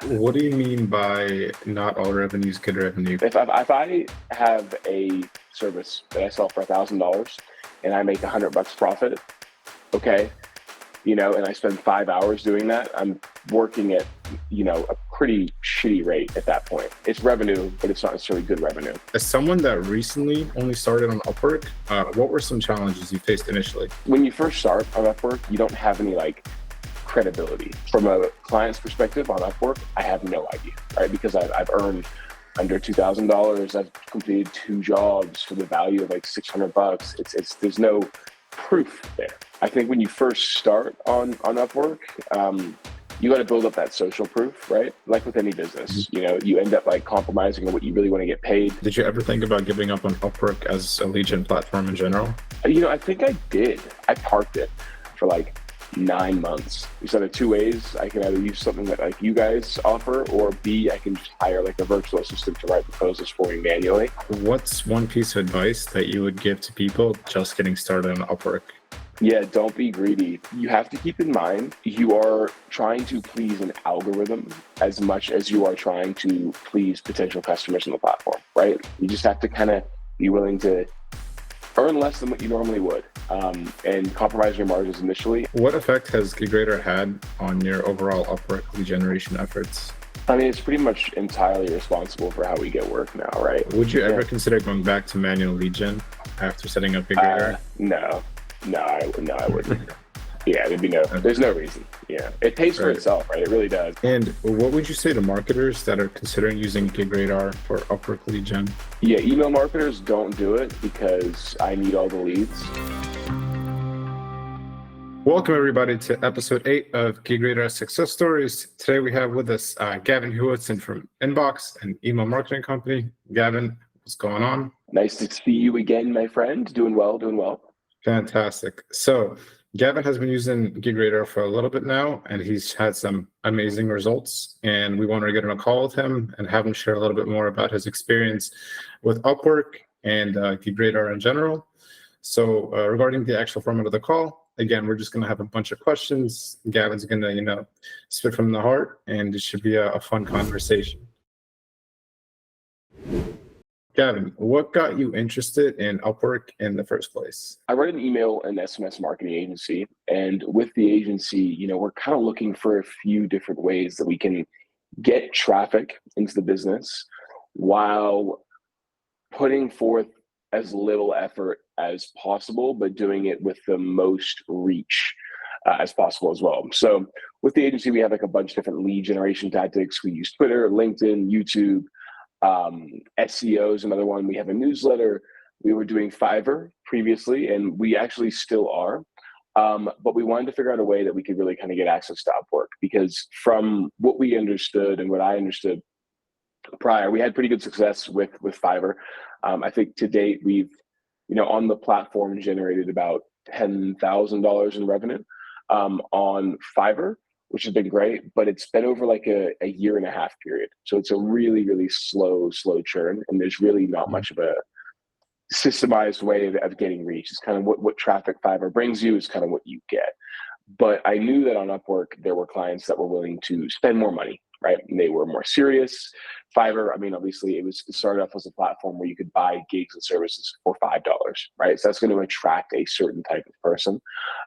What do you mean by not all revenue is good revenue? If I have a service that I sell for $1,000 and I make $100 profit, okay, and I spend 5 hours doing that, I'm working at, a pretty shitty rate at that point. It's revenue, but it's not necessarily good revenue. As someone that recently only started on Upwork, what were some challenges you faced initially? When you first start on Upwork, you don't have any credibility. From a client's perspective on Upwork, I have no idea, right? Because I've earned under $2,000. I've completed 2 jobs for the value of $600. There's no proof there. I think when you first start on Upwork, you got to build up that social proof, right? Like with any business, you end up compromising on what you really want to get paid. Did you ever think about giving up on Upwork as a lead gen platform in general? I think I did. I parked it for 9 months. There's either 2 ways. I can either use something that you guys offer, or B, I can just hire a virtual assistant to write proposals for me manually. What's one piece of advice that you would give to people just getting started on Upwork? Yeah, don't be greedy. You have to keep in mind you are trying to please an algorithm as much as you are trying to please potential customers on the platform, right? You just have to kind of be willing to earn less than what you normally would, and compromise your margins initially. What effect has GigRadar had on your overall Upwork lead generation efforts? I mean, it's pretty much entirely responsible for how we get work now, right? Would you ever consider going back to manual lead gen after setting up GigRadar? No, I wouldn't. Yeah, there's no reason. Yeah, it pays for itself, right? It really does. And what would you say to marketers that are considering using GigRadar for Upwork lead gen? Yeah, email marketers don't do it because I need all the leads. Welcome everybody to episode 8 of GigRadar Success Stories. Today we have with us Gavin Hewitson from Inbox, an email marketing company. Gavin, what's going on? Nice to see you again, my friend. Doing well. Fantastic. So Gavin has been using GigRadar for a little bit now, and he's had some amazing results. And we wanted to get on a call with him and have him share a little bit more about his experience with Upwork and GigRadar in general. So regarding the actual format of the call, again, we're just going to have a bunch of questions. Gavin's going to, spit from the heart, and it should be a fun conversation. Gavin, what got you interested in Upwork in the first place? I run an email and SMS marketing agency, and with the agency, we're kind of looking for a few different ways that we can get traffic into the business while putting forth as little effort as possible, but doing it with the most reach as possible as well. So with the agency, we have a bunch of different lead generation tactics. We use Twitter, LinkedIn, YouTube. SEO is another one. We have a newsletter. We were doing Fiverr previously, and we actually still are. But we wanted to figure out a way that we could really kind of get access to Upwork, because from what we understood and what I understood prior, we had pretty good success with Fiverr. I think to date, we've, on the platform generated about $10,000 in revenue on Fiverr, which has been great, but it's been over a 1.5 year period. So it's a really, really slow churn. And there's really not much of a systemized way of getting reach. It's kind of what traffic Fiverr brings you is kind of what you get. But I knew that on Upwork, there were clients that were willing to spend more money, right? And they were more serious. Fiverr, obviously it started off as a platform where you could buy gigs and services for $5, right? So that's going to attract a certain type of person.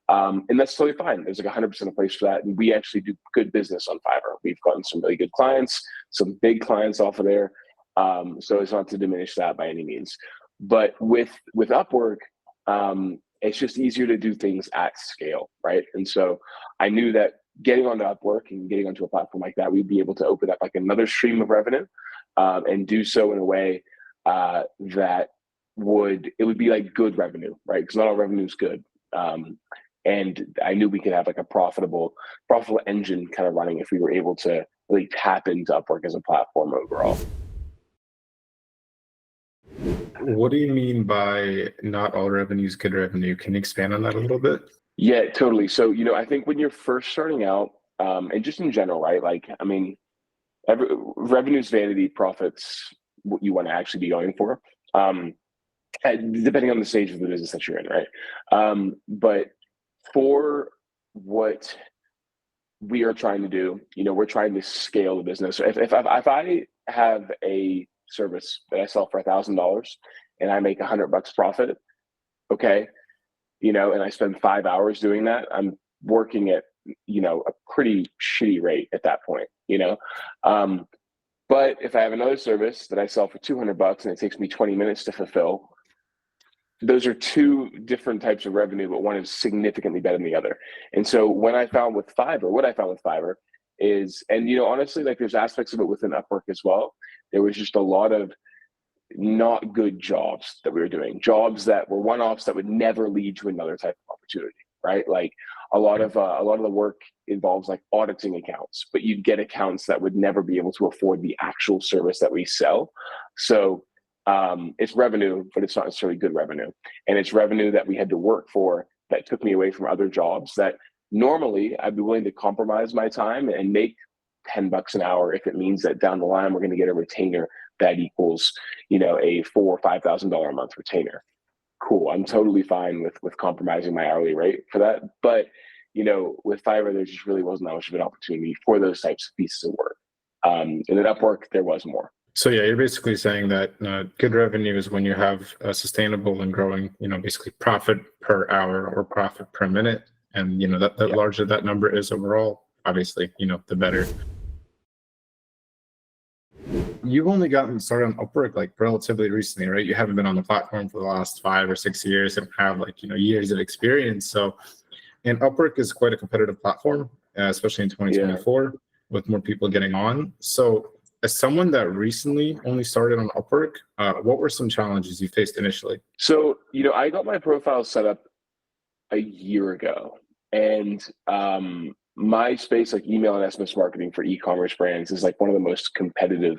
And that's totally fine. There's 100% a place for that. And we actually do good business on Fiverr. We've gotten some really good clients, some big clients off of there. So it's not to diminish that by any means. But with Upwork, it's just easier to do things at scale, right? And so I knew that getting onto Upwork and getting onto a platform like that, we'd be able to open up another stream of revenue, and do so in a way that would be good revenue, right? Because not all revenue is good. And I knew we could have a profitable engine kind of running if we were able to really tap into Upwork as a platform overall. What do you mean by not all revenue is good revenue? Can you expand on that a little bit? Yeah, totally. So, I think when you're first starting out, and just in general, right? Revenue's vanity, profits what you want to actually be going for, depending on the stage of the business that you're in, right? But for what we are trying to do, we're trying to scale the business. So if I have a service that I sell for $1,000 and I make $100 profit, okay, and I spend 5 hours doing that, I'm working at, a pretty shitty rate at that point, but if I have another service that I sell for $200 and it takes me 20 minutes to fulfill, those are two different types of revenue, but one is significantly better than the other. And so what I found with Fiverr is, and honestly, like there's aspects of it within Upwork as well. There was just a lot of not good jobs that we were doing, jobs that were one-offs that would never lead to another type of opportunity, right? Like a lot of the work involves like auditing accounts, but you'd get accounts that would never be able to afford the actual service that we sell. So it's revenue, but it's not necessarily good revenue. And it's revenue that we had to work for that took me away from other jobs that normally I'd be willing to compromise my time and make $10 an hour if it means that down the line we're going to get a retainer that equals, a $4,000 or $5,000 a month retainer. Cool. I'm totally fine with compromising my hourly rate for that. But, with Fiverr, there just really wasn't that much of an opportunity for those types of pieces of work. And at Upwork, there was more. So yeah, you're basically saying that good revenue is when you have a sustainable and growing, basically profit per hour or profit per minute. And, that larger that number is overall, obviously, the better. You've only gotten started on Upwork like relatively recently, right? You haven't been on the platform for the last 5 or 6 years and have years of experience. So, and Upwork is quite a competitive platform, especially in 2024 with more people getting on. So as someone that recently only started on Upwork, what were some challenges you faced initially? So, I got my profile set up a year ago, and my space, like email and SMS marketing for e-commerce brands, is like one of the most competitive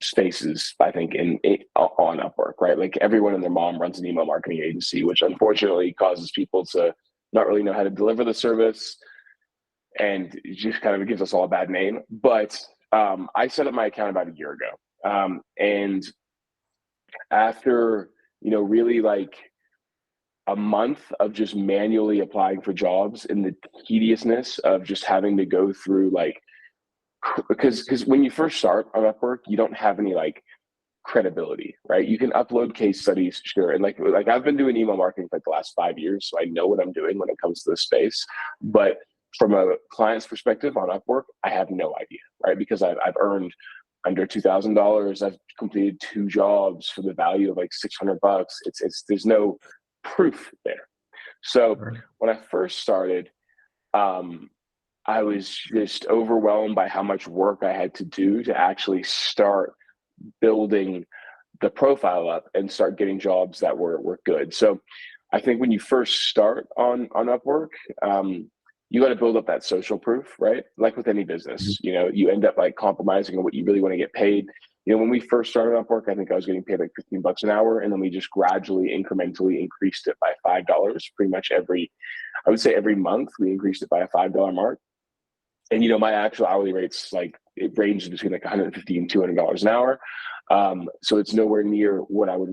spaces, I think, on Upwork, right? Like everyone and their mom runs an email marketing agency, which unfortunately causes people to not really know how to deliver the service, and it just kind of gives us all a bad name. But I set up my account about a year ago, and after really like a month of just manually applying for jobs and the tediousness of just having to go through because when you first start on Upwork, you don't have any like credibility, right? You can upload case studies, sure. And like I've been doing email marketing for like the last 5 years, so I know what I'm doing when it comes to this space. But from a client's perspective on Upwork, I have no idea, right? Because I've earned under $2,000. I've completed 2 jobs for the value of like $600. It's there's no proof there. So when I first started, I was just overwhelmed by how much work I had to do to actually start building the profile up and start getting jobs that were good. So I think when you first start on Upwork, you got to build up that social proof, right? Like with any business, you end up like compromising on what you really want to get paid. When we first started Upwork, I think I was getting paid like $15 an hour, and then we just gradually, incrementally increased it by $5. Pretty much I would say every month we increased it by a $5 mark. And my actual hourly rates, like it ranges between like $150 and $200 an hour. So it's nowhere near what I would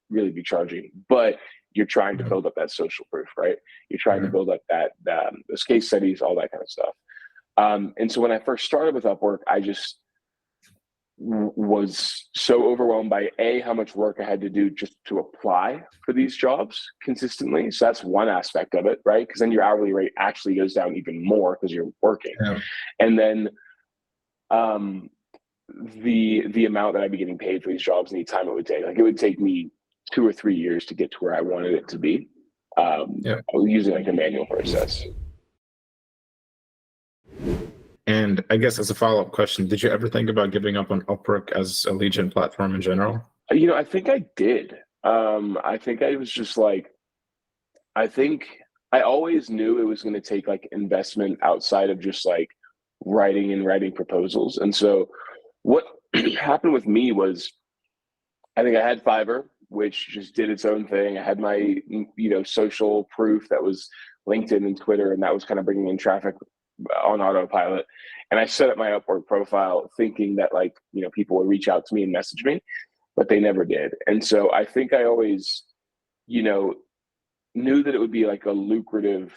really be charging. But you're trying to build up that social proof, right? You're trying to build up that those case studies, all that kind of stuff. And so when I first started with Upwork, I just was so overwhelmed by how much work I had to do just to apply for these jobs consistently. So that's one aspect of it, right? Because then your hourly rate actually goes down even more because you're working. Yeah. And then the amount that I'd be getting paid for these jobs and the time it would take. Like it would take me 2 or 3 years to get to where I wanted it to be. Using like a manual process. And I guess as a follow-up question, did you ever think about giving up on Upwork as a lead gen platform in general? I think I did. I think I was just like, I think I always knew it was going to take like investment outside of just like writing proposals. And so what happened with me was, I think I had Fiverr, which just did its own thing. I had my, social proof that was LinkedIn and Twitter, and that was kind of bringing in traffic on autopilot. And I set up my Upwork profile thinking that people would reach out to me and message me, but they never did. And so I think I always, knew that it would be like a lucrative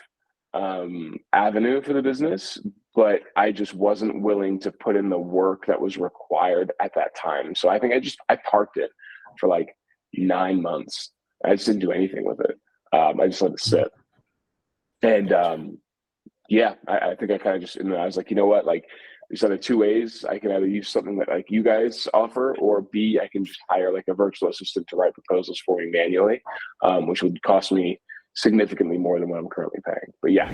avenue for the business, but I just wasn't willing to put in the work that was required at that time. So I think I parked it for like 9 months. I just didn't do anything with it. I just let it sit. And yeah, I think I kind of just, and I was like, you know what, like there's either two ways. I can either use something that like you guys offer, or B, I can just hire like a virtual assistant to write proposals for me manually, which would cost me significantly more than what I'm currently paying. But yeah.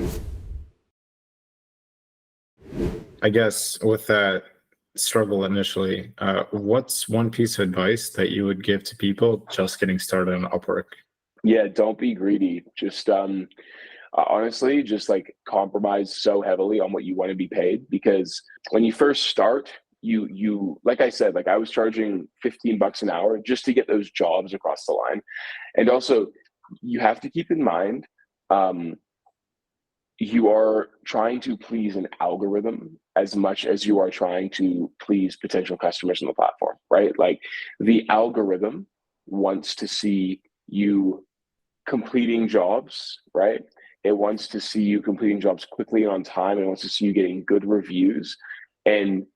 I guess with that struggle initially, what's one piece of advice that you would give to people just getting started on Upwork? Yeah, don't be greedy. Just honestly, just like compromise so heavily on what you want to be paid, because when you first start, you like I said, like I was charging $15 an hour just to get those jobs across the line. And also you have to keep in mind, you are trying to please an algorithm as much as you are trying to please potential customers on the platform, right? Like the algorithm wants to see you completing jobs, right? It wants to see you completing jobs quickly and on time. It wants to see you getting good reviews. And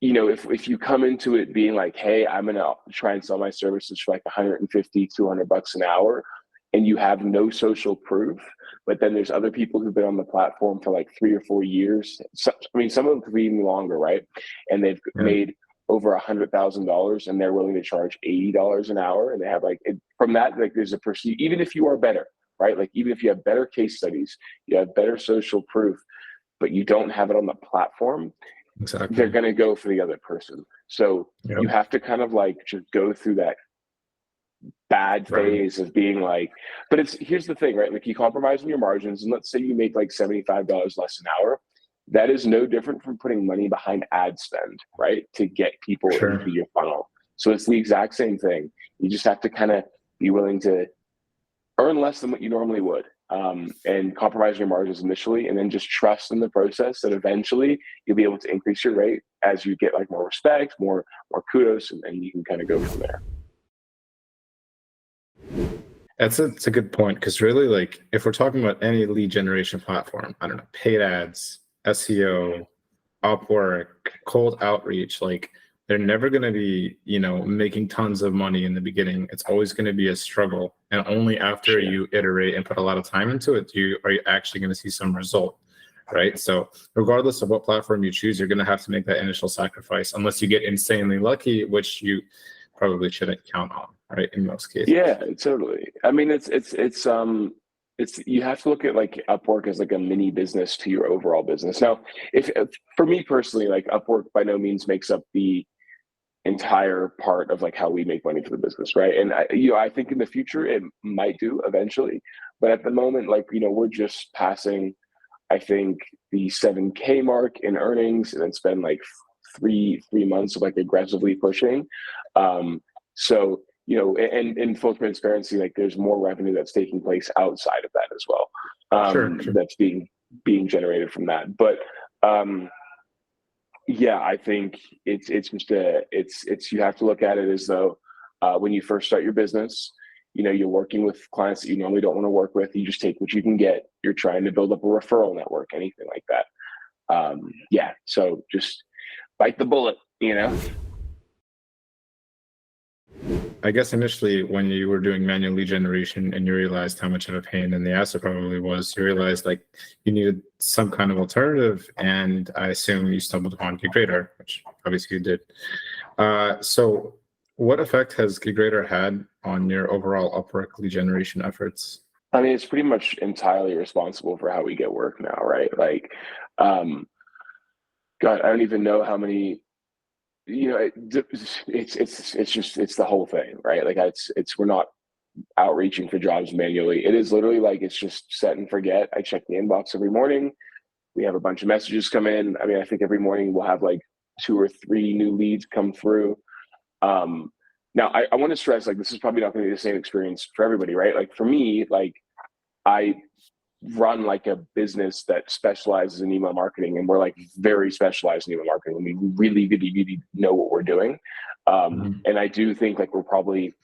you know, if you come into it being like, hey, I'm gonna try and sell my services for like 150, $200 an hour, and you have no social proof, but then there's other people who've been on the platform for like 3 or 4 years. So, I mean, some of them could be even longer, right? And they've made over $100,000, and they're willing to charge $80 an hour, and they have like from that, like there's a perceive, even if you are better, right? Like even if you have better case studies, you have better social proof, but you don't have it on the platform, Exactly. they're going to go for the other person. So you have to kind of like just go through that bad phase of being like, but here's the thing, right? Like you compromise on your margins, and let's say you make like $75 less an hour. That is no different from putting money behind ad spend, right? To get people into your funnel. So it's the exact same thing. You just have to kind of be willing to earn less than what you normally would, and compromise your margins initially, and then just trust in the process that eventually you'll be able to increase your rate as you get like more respect, more kudos, and you can kind of go from there. That's a good point, because really, like if we're talking about any lead generation platform, I don't know, paid ads, SEO, Upwork, cold outreach, like they're never going to be, making tons of money in the beginning. It's always going to be a struggle. And only after you iterate and put a lot of time into it, are you actually going to see some result, right? So regardless of what platform you choose, you're going to have to make that initial sacrifice, unless you get insanely lucky, which you probably shouldn't count on, right? In most cases. Yeah, totally. I mean, it's you have to look at like Upwork as like a mini business to your overall business. Now, if for me personally, like Upwork by no means makes up the entire part of like how we make money for the business, right? And I think in the future it might do eventually, but at the moment, like we're just passing, I think, the 7K mark in earnings, and it's been like three months of like aggressively pushing. So and in full transparency, like there's more revenue that's taking place outside of that as well, Sure. that's being generated from that. But yeah, I think it's just you have to look at it as though when you first start your business, you're working with clients that you normally don't want to work with. You just take what you can get. You're trying to build up a referral network, anything like that. Yeah, so just bite the bullet, I guess initially when you were doing manual lead generation and you realized how much of a pain in the ass it probably was, you realized like you needed some kind of alternative, and I assume you stumbled upon GigRadar, which obviously you did. So what effect has GigRadar had on your overall Upwork lead generation efforts? I mean, it's pretty much entirely responsible for how we get work now, right? Like, God, I don't even know how many. It's the whole thing, right? Like we're not outreaching for jobs manually. It is literally like it's just set and forget. I check the inbox every morning. We have a bunch of messages come in. I mean, I think every morning we'll have like 2 or 3 new leads come through. Now I want to stress, like, this is probably not going to be the same experience for everybody, right? Like for me, like I run like a business that specializes in email marketing, and we're like very specialized in email marketing, and we really, really, really know what we're doing. And I do think like we're probably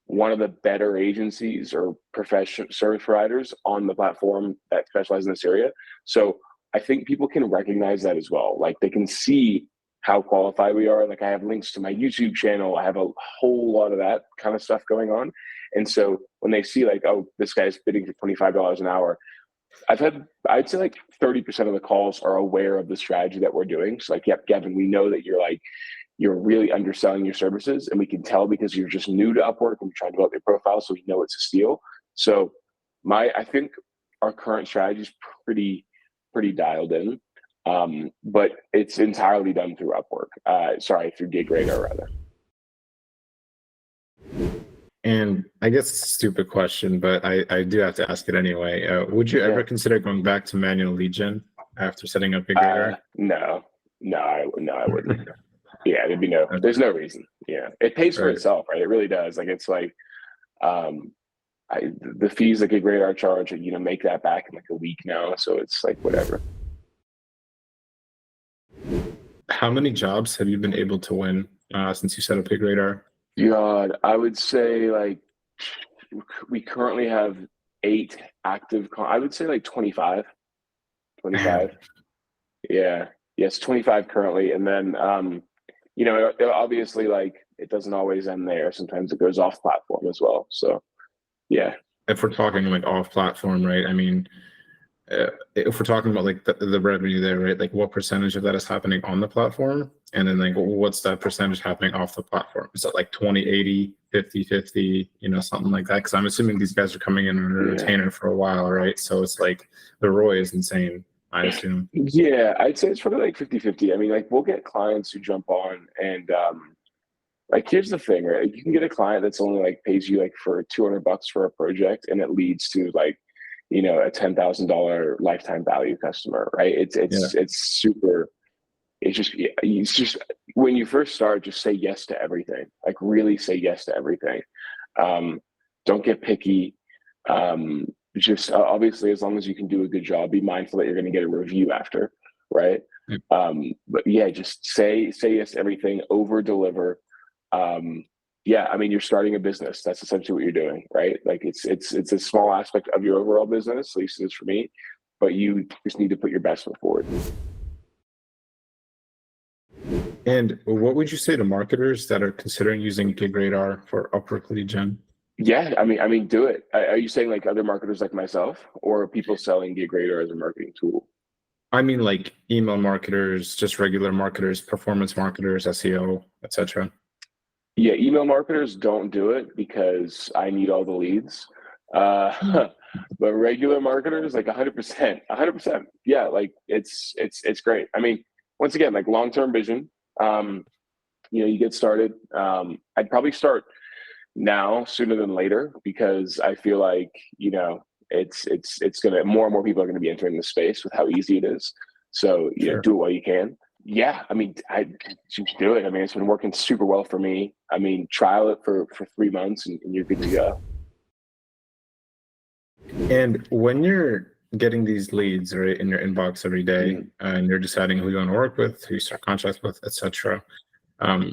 one of the better agencies or professional service providers on the platform that specialize in this area. So I think people can recognize that as well. Like they can see how qualified we are. Like I have links to my YouTube channel. I have a whole lot of that kind of stuff going on. And so when they see like, oh, this guy's bidding for $25 an hour, I'd say like 30% of the calls are aware of the strategy that we're doing. So like, yep, Gavin, we know that you're really underselling your services, and we can tell because you're just new to Upwork and you're trying to develop your profile. So we know it's a steal. So I think our current strategy is pretty dialed in. But it's entirely done through Upwork. Through GigRadar rather. And I guess it's a stupid question, but I do have to ask it anyway. Would you ever consider going back to manual lead gen after setting up GigRadar? No, I wouldn't. Yeah, there's no reason. Yeah, it pays for itself, right? It really does. Like it's like, the fees that GigRadar charge, make that back in like a week now. So it's like whatever. How many jobs have you been able to win since you set up GigRadar? God, I would say like we currently have 8 active. I would say like 25. Yeah. Yes, 25 currently. And then, obviously like it doesn't always end there. Sometimes it goes off platform as well. So, yeah. If we're talking like off platform, right? I mean, if we're talking about like the revenue there, right? Like what percentage of that is happening on the platform? And then like, what's that percentage happening off the platform? Is that like 20-80, 50-50, something like that? Because I'm assuming these guys are coming in on a retainer for a while, right? So it's like the ROI is insane, I assume. Yeah, I'd say it's probably like 50-50. I mean, like we'll get clients who jump on and like here's the thing, right? You can get a client that's only like pays you like for $200 for a project, and it leads to like, a $10,000 lifetime value customer, right? It's super. It's just when you first start, just say yes to everything. Like really say yes to everything. Don't get picky. Just obviously, as long as you can do a good job, be mindful that you're going to get a review after, right? But yeah, just say yes to everything. Over deliver. Yeah, I mean, you're starting a business. That's essentially what you're doing, right? Like it's a small aspect of your overall business, at least it is for me, but you just need to put your best foot forward. And what would you say to marketers that are considering using GigRadar for Upwork lead gen? Yeah, I mean, do it. Are you saying like other marketers like myself, or people selling GigRadar as a marketing tool? I mean, like email marketers, just regular marketers, performance marketers, SEO, etc. Yeah, email marketers don't do it because I need all the leads. But regular marketers, like 100%, 100%. Yeah, like it's great. I mean, once again, like long-term vision. You get started. I'd probably start now sooner than later because I feel like it's gonna more and more people are gonna be entering the space with how easy it is. So Sure. do it while you can. Yeah, I mean, I just do it. I mean, it's been working super well for me. I mean, trial it for 3 months and you're good to go. And when you're getting these leads right in your inbox every day, and you're deciding who you want to work with, who you start contracts with, etc.,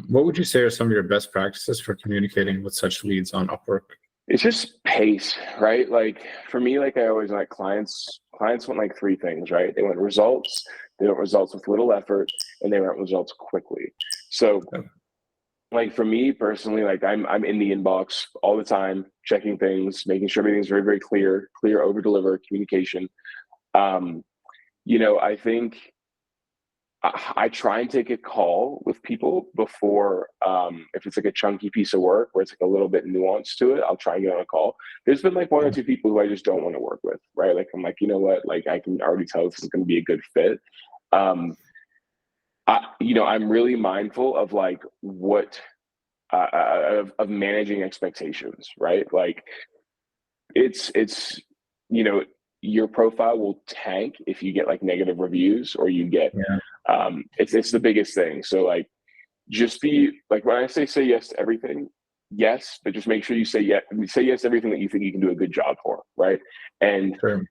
what would you say are some of your best practices for communicating with such leads on Upwork? It's just pace, right? Like for me, like I always like clients want like 3 things, right? They want results, they want results with little effort, and they want results quickly. So like for me personally, like I'm in the inbox all the time, checking things, making sure everything's very, very clear, over deliver communication. I think I try and take a call with people before, if it's like a chunky piece of work where it's like a little bit nuanced to it, I'll try and get on a call. There's been like 1 or 2 people who I just don't want to work with, right? Like I'm like, you know what? Like I can already tell this is going to be a good fit. I'm really mindful of like what of managing expectations, right? Like it's your profile will tank if you get like negative reviews or you get it's the biggest thing. So like just be like when I say yes to everything, yes, but just make sure you say yes to everything that you think you can do a good job for, right? And Sure.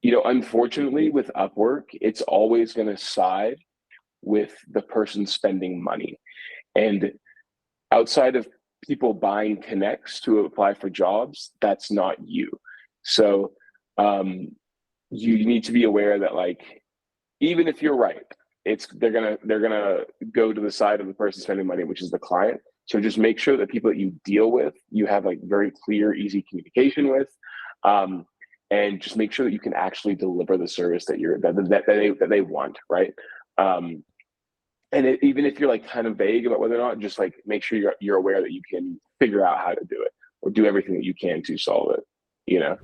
Unfortunately with Upwork, it's always going to side with the person spending money. And outside of people buying connects to apply for jobs, that's not you. So you need to be aware that like, even if you're right, they're gonna go to the side of the person spending money, which is the client. So just make sure that people that you deal with, you have like very clear, easy communication with, and just make sure that you can actually deliver the service that they want, right? And even if you're like kind of vague about whether or not, just like make sure you're aware that you can figure out how to do it or do everything that you can to solve it. You know.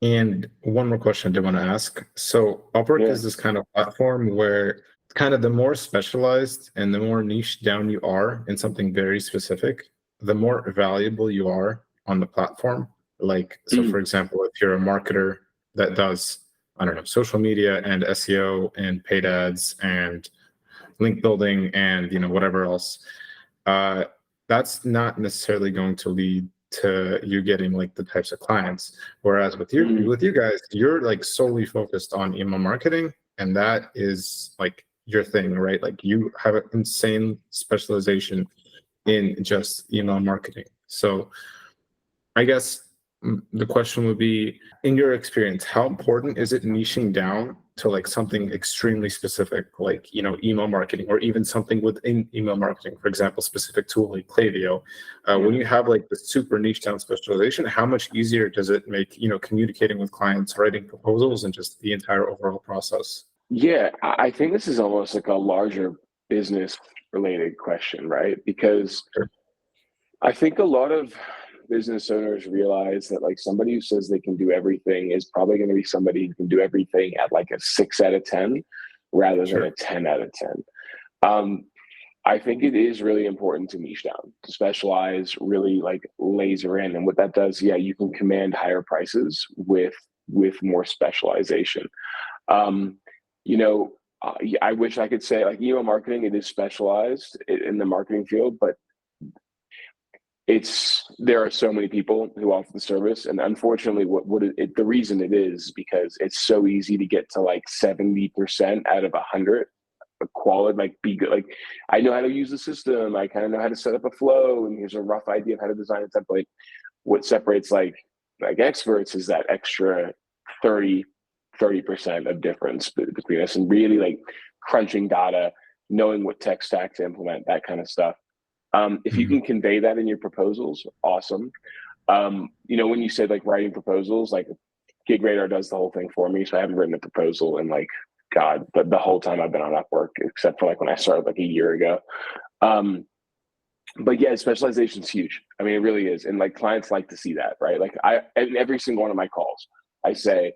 And one more question I did want to ask. So Upwork Yeah. is this kind of platform where kind of the more specialized and the more niche down you are in something very specific, the more valuable you are on the platform. Like, so for example, if you're a marketer that does, I don't know, social media and SEO and paid ads and link building and, whatever else, that's not necessarily going to lead to you getting like the types of clients. Whereas with you guys, you're like solely focused on email marketing, and that is like your thing, right? Like you have an insane specialization in just email marketing. So I guess the question would be, in your experience, how important is it niching down to like something extremely specific, like, email marketing, or even something within email marketing, for example, specific tool like Klaviyo? When you have like the super niche down specialization, how much easier does it make, communicating with clients, writing proposals, and just the entire overall process? Yeah, I think this is almost like a larger business related question, right? Because Sure. I think a lot of business owners realize that like somebody who says they can do everything is probably going to be somebody who can do everything at like a 6 out of 10 rather than Sure. a 10 out of 10. I think it is really important to niche down, to specialize, really like laser in. And what that does, yeah, you can command higher prices with more specialization. Um, you know, I wish I could say like email marketing, it is specialized in the marketing field, but there are so many people who offer the service, and unfortunately, the reason it is because it's so easy to get to like 70% out of 100 quality, like be good. Like I know how to use the system, I kind of know how to set up a flow, and here's a rough idea of how to design a template. What separates like experts is that extra 30% of difference between us, and really like crunching data, knowing what tech stack to implement, that kind of stuff. If you Mhm. can convey that in your proposals, awesome. When you said like writing proposals, like GigRadar does the whole thing for me. So I haven't written a proposal in like, God, but the whole time I've been on Upwork, except for like when I started like a year ago. But yeah, specialization is huge. I mean, it really is. And like clients like to see that, right? Like in every single one of my calls, I say,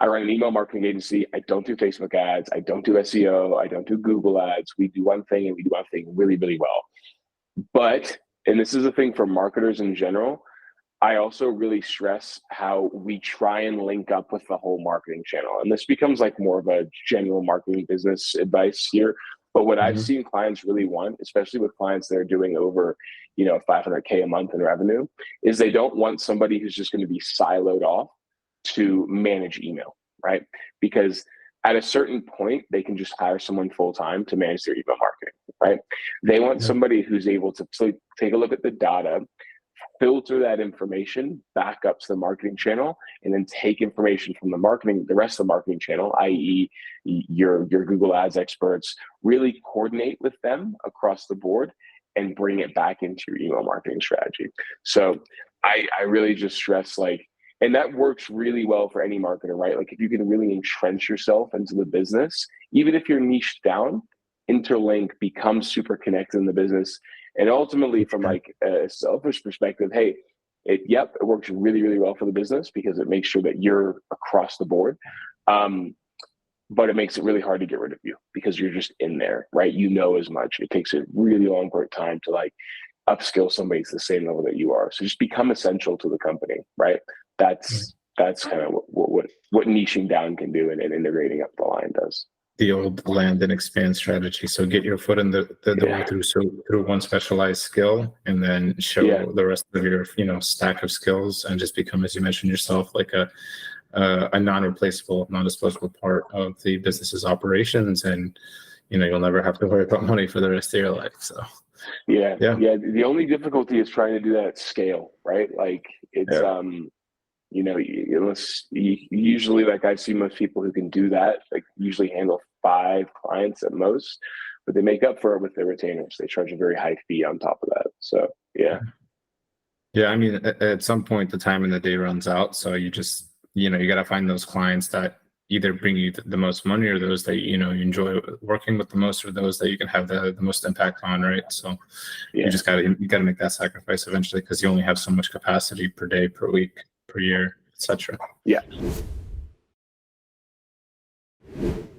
I run an email marketing agency. I don't do Facebook ads. I don't do SEO. I don't do Google ads. We do one thing and we do one thing really, really well. But, and this is a thing for marketers in general, I also really stress how we try and link up with the whole marketing channel. And this becomes like more of a general marketing business advice here. But what I've Mhm. seen clients really want, especially with clients that are doing over, 500K a month in revenue, is they don't want somebody who's just going to be siloed off to manage email, right? Because at a certain point, they can just hire someone full time to manage their email marketing, right? They want Yeah. somebody who's able to take a look at the data, filter that information back up to the marketing channel, and then take information from the rest of the marketing channel, i.e. your Google ads experts, really coordinate with them across the board and bring it back into your email marketing strategy. So I really just stress like, and that works really well for any marketer, right? Like if you can really entrench yourself into the business, even if you're niched down, interlink, become super connected in the business. And ultimately, from Sure. like a selfish perspective, hey, it works really, really well for the business because it makes sure that you're across the board. But it makes it really hard to get rid of you because you're just in there, right? You know as much. It takes a really long time to like upskill somebody to the same level that you are. So just become essential to the company, right? That's kind of what niching down can do and integrating up the line does. The old land and expand strategy. So get your foot in the door Yeah. through one specialized skill, and then Yeah. show the rest of your stack of skills, and just become, as you mentioned yourself, like a non-replaceable, non-disposable part of the business's operations, and you'll never have to worry about money for the rest of your life. So Yeah. yeah, Yeah. The only difficulty is trying to do that at scale, right? Like it's, yeah, unless usually, like, I see most people who can do that, like, usually handle 5 clients at most, but they make up for it with their retainers. They charge a very high fee on top of that. So yeah. Yeah, I mean, at some point, the time in the day runs out. So you just, you got to find those clients that either bring you the most money, or those that, you enjoy working with the most, or those that you can have the most impact on, right? So you gotta make that sacrifice eventually, because you only have so much capacity per day, per week, per year, etc. Yeah.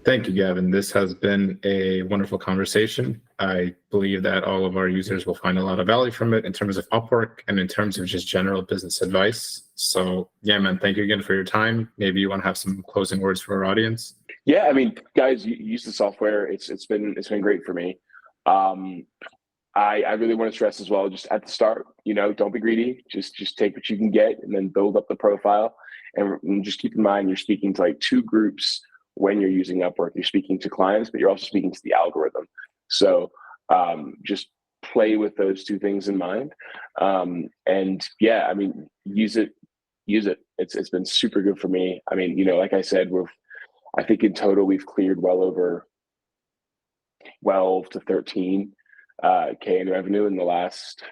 Thank you, Gavin. This has been a wonderful conversation. I believe that all of our users will find a lot of value from it in terms of Upwork and in terms of just general business advice. So yeah, man, thank you again for your time. Maybe you want to have some closing words for our audience. Yeah, I mean, guys, use the software. It's been great for me. I really want to stress as well, just at the start, don't be greedy. Just take what you can get and then build up the profile. And just keep in mind, you're speaking to like 2 groups when you're using Upwork. You're speaking to clients, but you're also speaking to the algorithm. So just play with those 2 things in mind. And yeah, I mean, use it. It's been super good for me. I mean, like I said, I think in total we've cleared well over 12 to 13 K in revenue in the last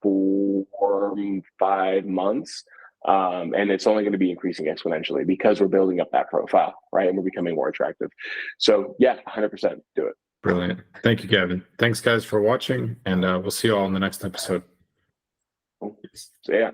4-5 months. And it's only going to be increasing exponentially because we're building up that profile, right? And we're becoming more attractive. So yeah, 100% do it. Brilliant. Thank you, Gavin. Thanks, guys, for watching, and we'll see you all in the next episode. So yeah.